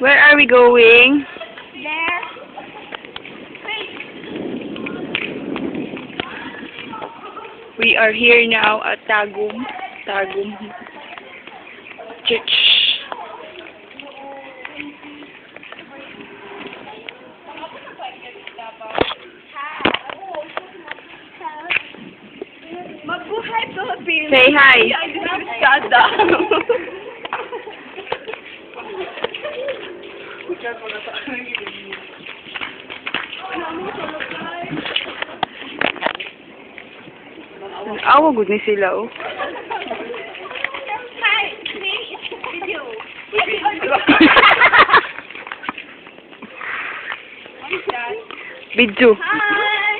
Where are we going? There. We are here now at Tagum Church. Mabuhay Philippines! Say hi. Sada. Awa good ni sila oh. Hi! Video. Video. Hi!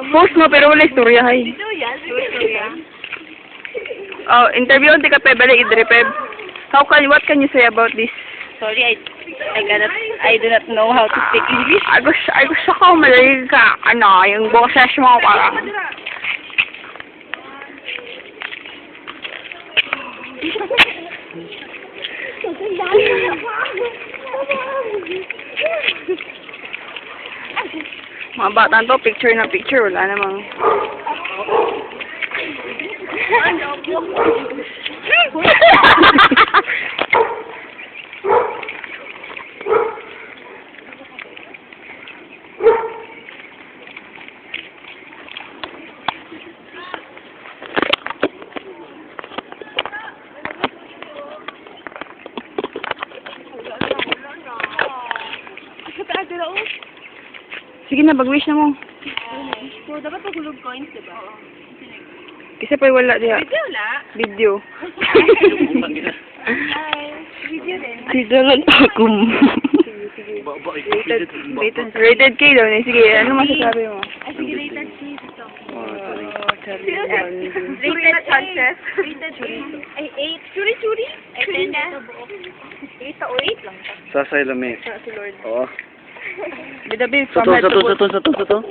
Post mo pero wala istorya hay. Video yan. Video. Oh, interview di ka pe balik idre pe. What can you say about this? Sorry, I do not know how to speak English. Ay gusto ko malalig ka yung boses mo parang. Mga bata to, picture na picture, wala namang. Sige na, mag-wish na mo. So, dapat pagulog coins, diba? Kasi pa wala diha. Video na. Video. Hi. Video din. Video lang Tagum. Rated K daw niya. Sige, ano masasabi mo? Ay, sige, rated C dito. Rated Rated chances. Rated ay, 8. Churi-churi. Ay, 10 na. 8 o 8 lang. Sasay lami. Si Lord. Oo. Bidabi, Sa to.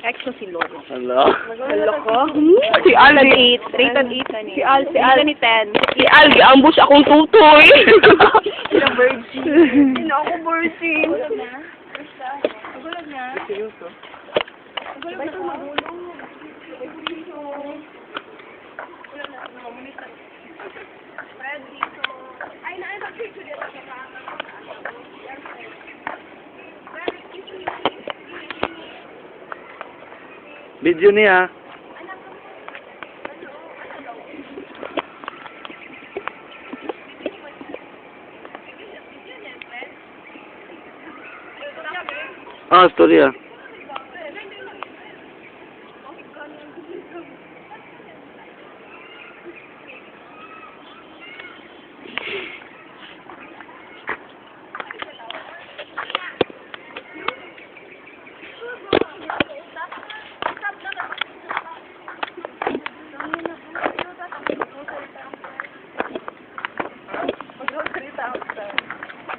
Actually, si Lord. Hala. Loko. Si Al, Rated 8. Si Al. Si Al. 10. Si Al, ambush akong tutoy. Sino virgin? Sino ako virgin? Magulog na. Magulog na. Seryoso. Magulog na. Magulog. Ay, na-picture dito sa Video niya. Ah, storya.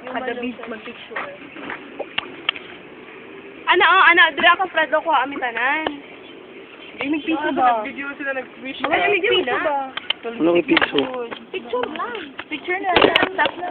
Kada beast mag-picture. Ana, dira ka prado ko ami tanan. Ay, nag-picture ba? Video sila nag-wish. Mga nag-video ba? Ano kay piso? Picture lang. Picture na. Stop na.